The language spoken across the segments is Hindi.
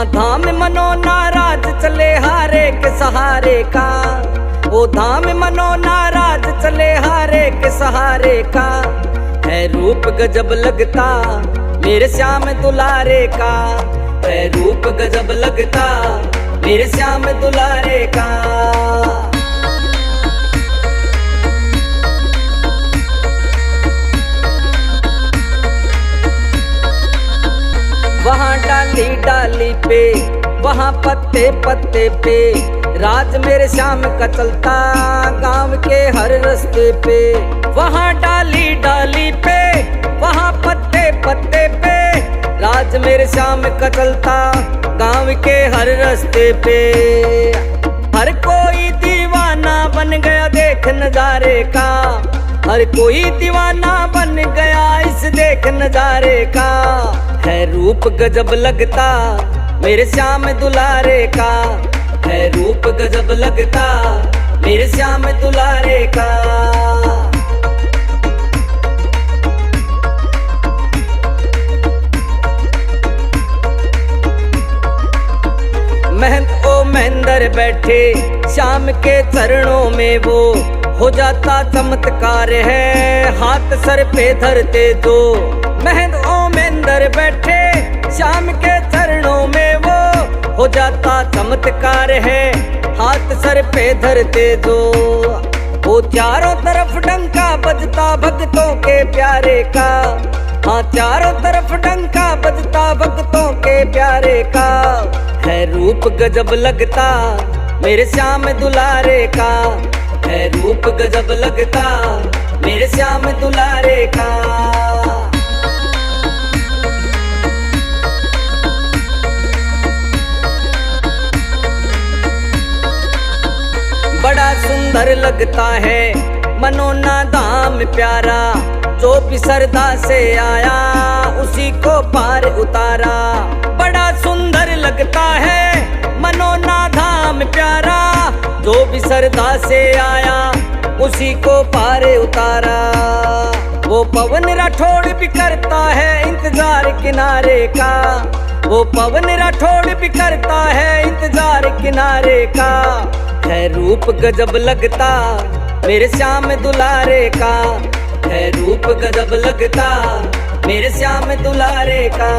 हाँ धाम मनो नाराज चले हारे के सहारे का, ओ धाम मनो नाराज चले हारे के सहारे का। है रूप गजब लगता मेरे श्याम दुलारे का, है रूप गजब लगता मेरे श्याम दुलारे का। वहाँ डाली डाली पे, वहाँ पत्ते पत्ते पे, राज मेरे श्याम का चलता गांव के हर रास्ते पे। वहाँ डाली डाली पे, वहाँ पत्ते पत्ते पे, राज मेरे श्याम का चलता गांव के हर रास्ते पे। हर कोई दीवाना बन गया देख नजारे का, हर कोई दीवाना बन गया इस देख नजारे का। है रूप गजब लगता मेरे श्याम दुलारे का, है रूप गजब लगता मेरे श्याम दुलारे का। महंत ओ महेंद्र बैठे श्याम के चरणों में, वो हो जाता चमत्कार है हाथ सर पे धरते तो। महंत ओ महेंद्र बैठे श्याम के चरणों में, वो हो जाता चमत्कार है हाथ सर पे धरते तो। वो चारों तरफ डंका बजता भक्तों के प्यारे का, हाँ चारों तरफ डंका बजता भक्तों के प्यारे का। है रूप गजब लगता मेरे श्याम दुलारे का, है रूप गजब लगता मेरे श्याम दुलारे का। बड़ा सुंदर लगता है मनोना धाम प्यारा, जो भी श्रद्धा से आया उसी को पार उतारा। बड़ा सुंदर लगता है मनोना धाम प्यारा, जो भी श्रद्धा से आया उसी को पार उतारा। वो पवन राठौड़ भी करता है इंतजार किनारे का, वो पवन राठौड़ भी करता है इंतजार किनारे का। है रूप गजब लगता मेरे श्याम दुलारे का, है रूप गजब लगता मेरे श्याम दुलारे का।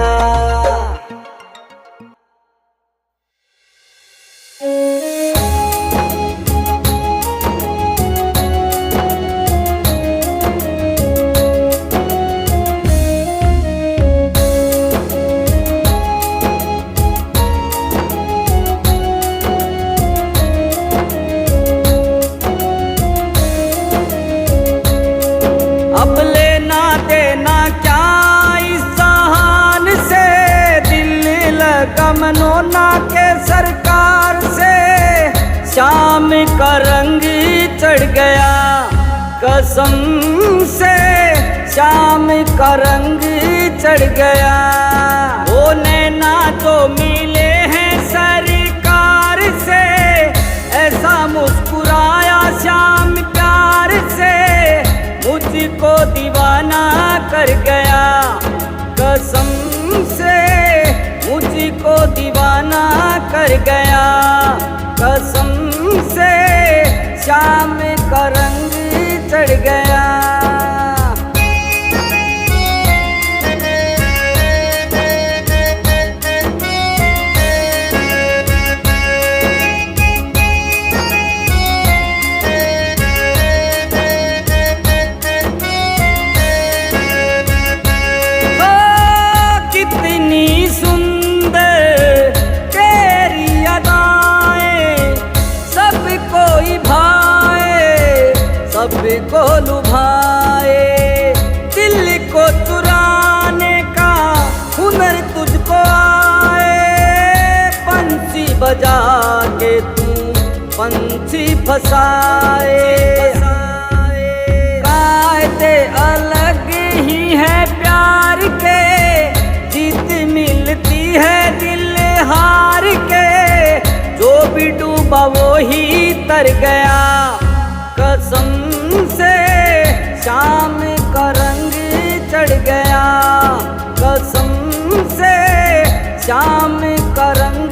अब लेना देना क्या इस जहान से, दिल लगा मनोना के सरकार से। श्याम का रंग चढ़ गया कसम से, श्याम का रंग चढ़ गया। वो नैना जो मिले हैं सरकार से, ऐसा मुस्कुराया श्याम प्यार से, मुझको दीवाना कर गया कसम से, मुझको दीवाना कर गया कसम से। श्याम का रंग चढ़ गया। सबको लुभाए, दिल को चुराने का हुनर तुझको आए। पंछी बजा के तू पंछी फसाए, कायदे अलग ही है प्यार के, जीत मिलती है दिल हार के। जो भी डूबा वो ही तर गया कसम से, श्याम का रंग चढ़ गया कसम से, श्याम का रंग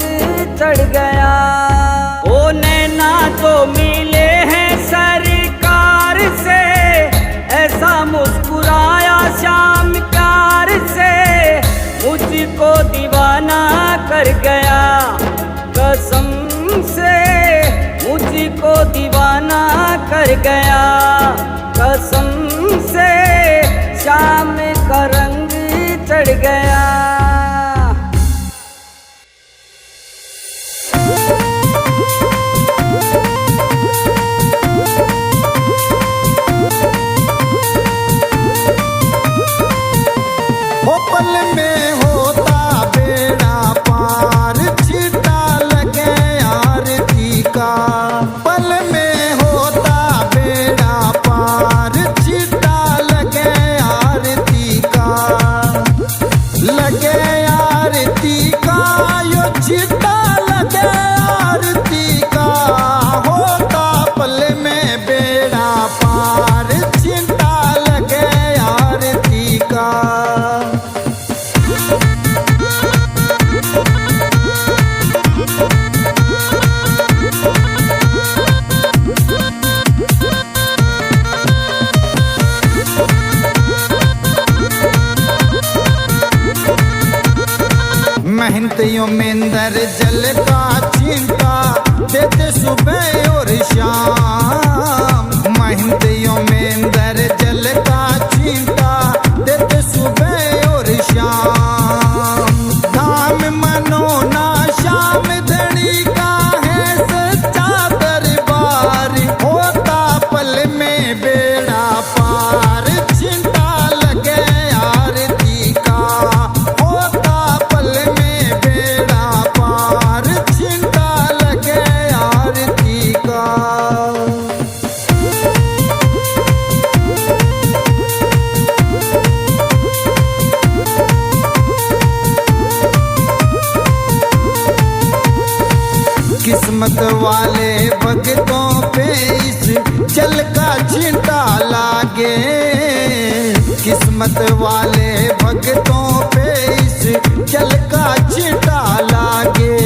कर गया कसम से शाम का रंग चढ़ गया। पल में होता बेड़ा पार छीटा लगे आरती का। पल में होता बेड़ा पार छीटा लगे आरती का। लगे आरती का यो छीटा लगे आरती का। होता पल में बेड़ा पार छीटा लगे आरती का। मेहनतियों में अंदर जल का चिंता देते सुबह और शाम। मेहनतियों में अंदर जल का चिंता देते सुबह और शाम। धाम मनो ना शाम धनी का है सच्चा दरबार। होता पल में बेड़ा पार चिंता लगे आरती का। होता पल में बेड़ा पार चिंता लगे आरती का। किस्मत वाले भगतों पे इस जल का चिंता लागे। किस्मत वाले भगतों पे इस जल का चिंता लागे।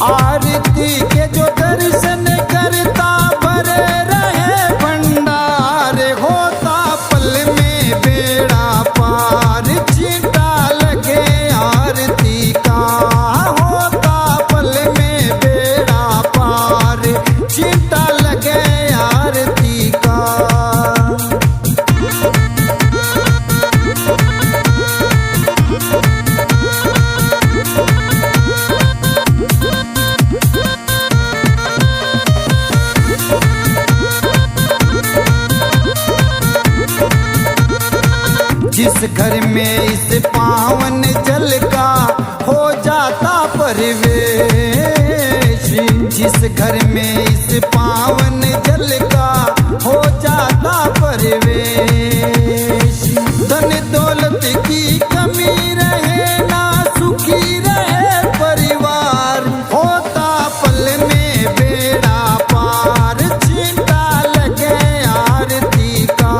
आरती के जो दर्शन करता भरे रहे भंडार। होता पल में बेड़ा पार चिंता लगे आरती का। होता पल में बेड़ा पार चिंता लगे आरती का। जिस घर में इस पावन जल का हो जाता परिवेश। जिस घर में इस पावन जल का हो जाता परिवेश। धन दौलत की कमी रहे ना सुखी रहे परिवार। होता पल में बेड़ा पार चिंता लगे आरती का।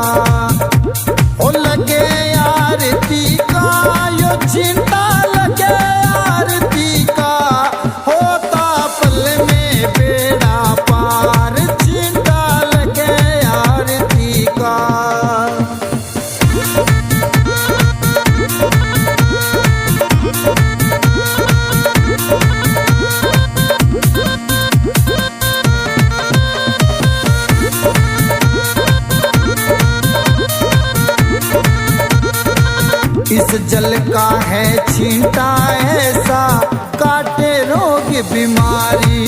हो लगे आरती का यो चिंता लगे आरती का। होता पल में बेड़ा पार चिंता लगे आरती का। इस जल का है छींटा ऐसा काटे रोग बीमारी।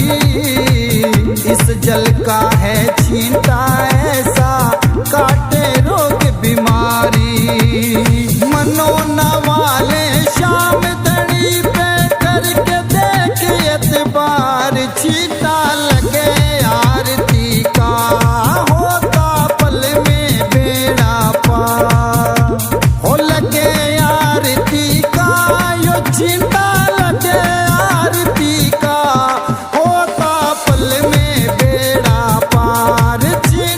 इस जल का है छींटा ऐसा काटे रोग बीमारी। मनो न वाले शाम धड़ी पे करके देख एतबार। छींटा लगे आरती का। होता पल में बेड़ा पार। हो लगे आरती का यो चिंता लगे आरती का। होता पल में बेड़ा पार चिंता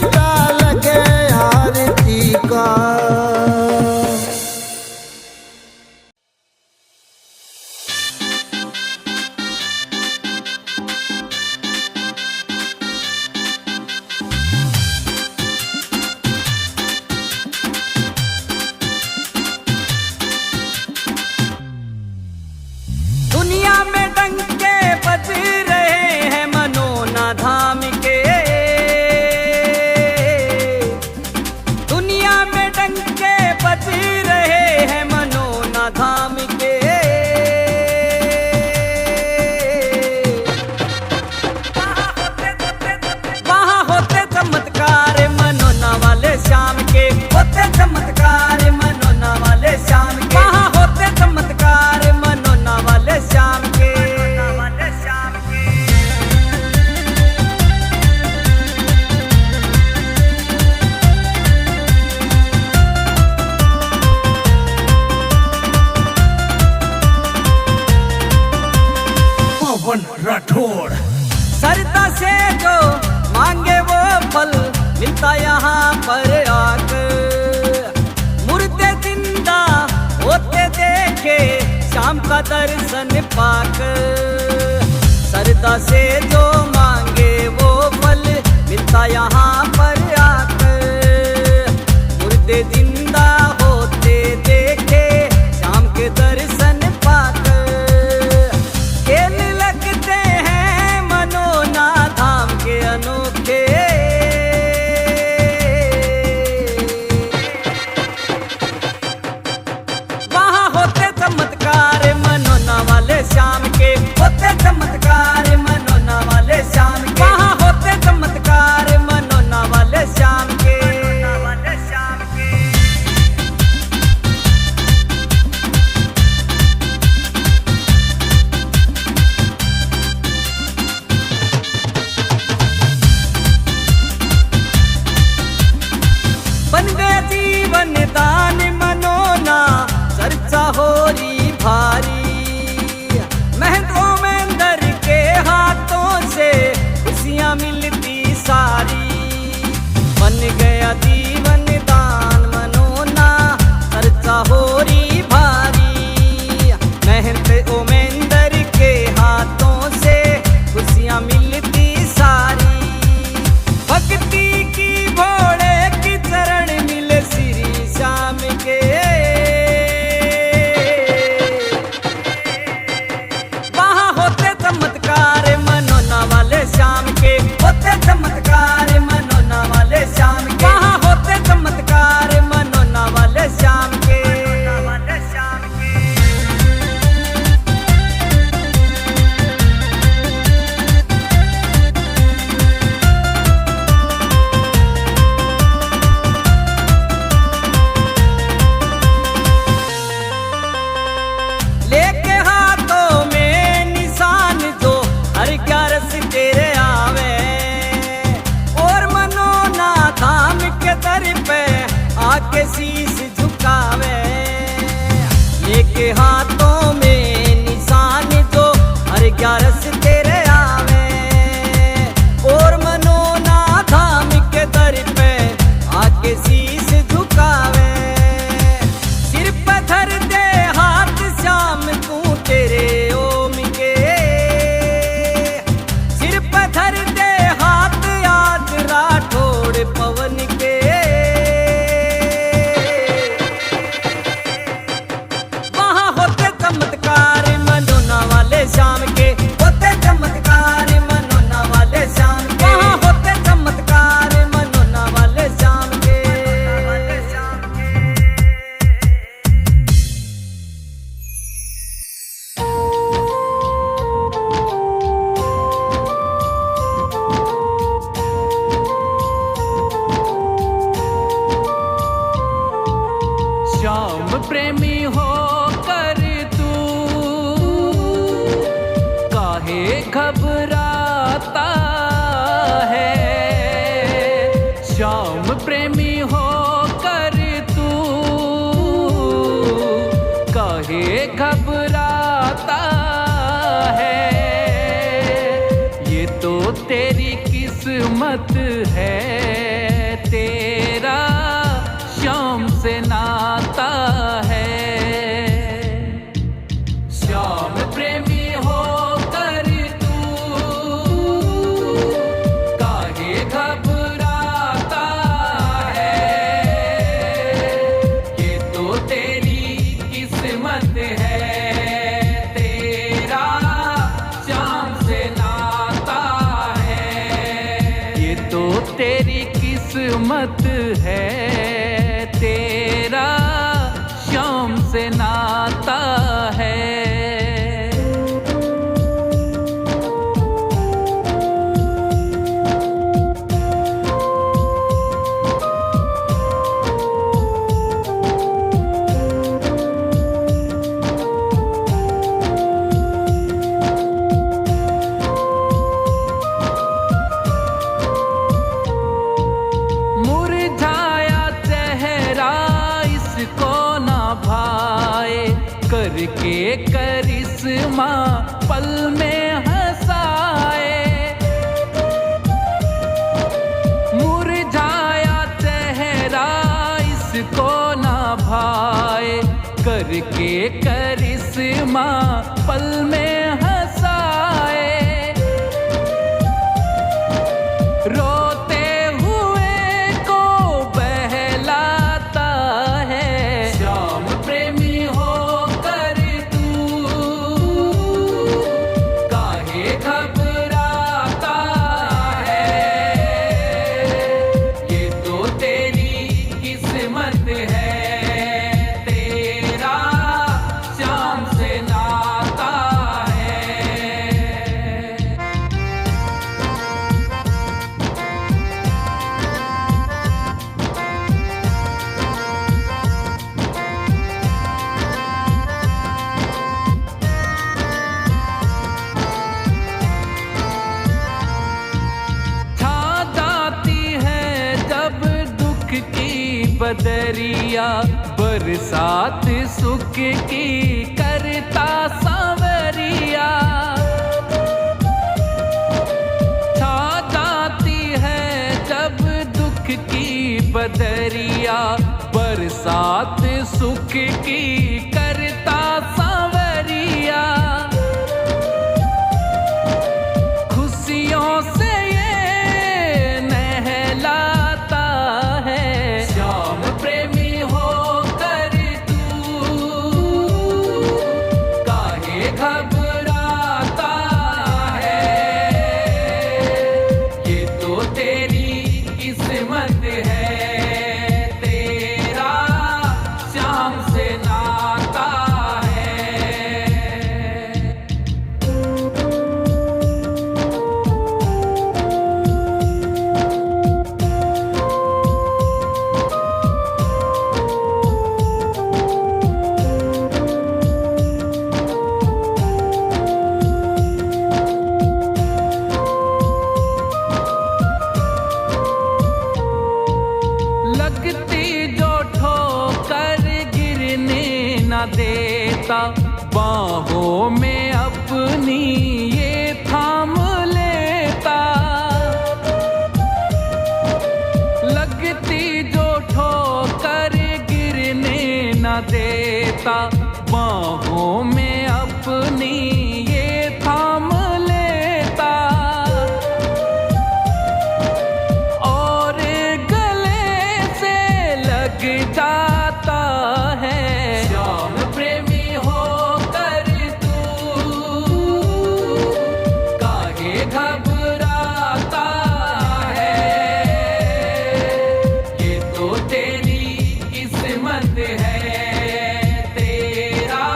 श्रद्धा से जो मांगे वो फल मिलता यहाँ पर आकर। मुर्दे जिंदा होते देखे शाम का दर्शन पाकर। श्रद्धा से जो मांगे वो फल मिलता यहाँ पर आकर। मुर्दे जिंदा होते देखे शाम के दर्शन पाकर। खेल लगते हैं मनोना धाम के अनोखे। वहाँ होते चमत्कार मनोना वाले शाम के, होते चमत्कार मनोना वाले शाम के। वहाँ होते चमत्कार मनोना वाले शाम के। बन गया जीवन दान मनोना चर्चा हो रही भारी। महंतो मेंदर के हाथों से खुशियां मिलती सारी। बन गया जीवन दान मनोना चर्चा हो रही भारी। महंतो मेंदर के हाथों से खुशियां मिलती सारी। भक्ति की भोले की चरण मिले श्री श्याम के। वहाँ होते चमत्कार मनोना वाले श्याम के, होते चमत्कार मनोना वाले श्याम के। वहाँ होते चमत्कार मनोना वाले श्याम के। लेके हाथों में निशान जो हर ग्यारस तेरे आवे। और मनोना धाम के दर पे आके शीश झुकावे। लेके हाथों में निशान जो हर ग्यारस तेरे आवे। और मनोना धाम के दर पे आके शीश झुकावे। सिर पे धर दे हाथ श्याम तू तेरे ओम के। सिर पे धर दे हाथ याद राठौड़ पवन के। वहाँ होते चमत्कार मनोना वाले श्याम के, होते चमत्कार मनोना वाले श्याम के। वहाँ होते चमत्कार मनोना वाले श्याम के। श्याम प्रेमी होकर तू काहे घबराता है। श्याम प्रेमी होकर तू काहे घबराता है। ये तो तेरी किस्मत है, तेरा श्याम से नाता है। श्याम प्रेमी होकर तू काहे घबराता है। ये तो तेरी किस्मत है, तेरा श्याम से नाता है। ये तो तेरी किस्मत है, तेरा श्याम से नाता है। मुरझाया चेहरा इसको ना भाए, करके करिश्मा पल में हंसाए। माँ पल में हंसाए, रोते हुए को बहलाता है। श्याम प्रेमी होकर तू काहे घबराता है, ये तो तेरी किस्मत है, तेरा श्याम से नाता है। छा जाती है जब दुख की बदरिया, बरसात सुख की करता सांवरिया। छा जाती है जब दुख की बदरिया, बरसात सुख की करता सांवरिया। खुशियों से ये नहलाता है, श्याम प्रेमी होकर तू काहे घबराता है, ये तो तेरी किस्मत है, तेरा श्याम से नाता है। लगती जो ठोकर गिरने न देता, बाहों में अपनी ये थाम लेता। लगती जो ठोकर गिरने न देता, बाहों में अपनी ये थाम लेता। और गले से लग जाता है, श्याम प्रेमी होकर तू काहे घबराता है, ये तो तेरी किस्मत है, तेरा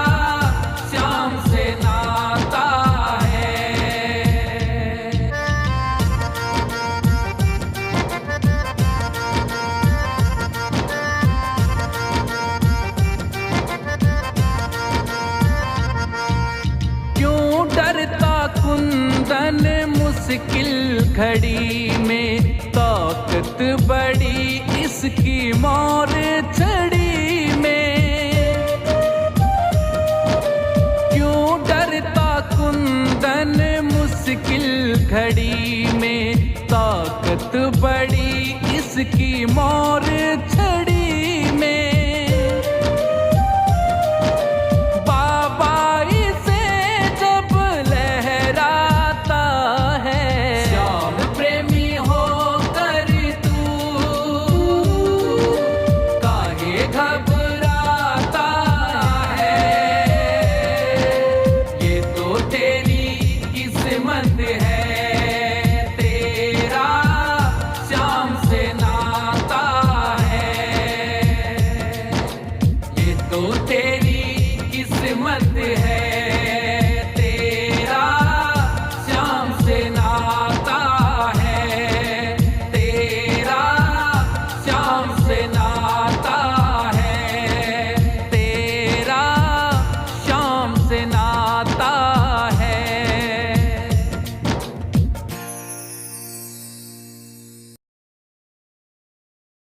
श्याम से नाता है। क्यों डरता कुंदन मुश्किल घड़ी में, ताकत बड़ी इसकी मोर छड़ी में। क्यों डरता कुंदन मुश्किल घड़ी में, ताकत बड़ी इसकी मोर छड़ी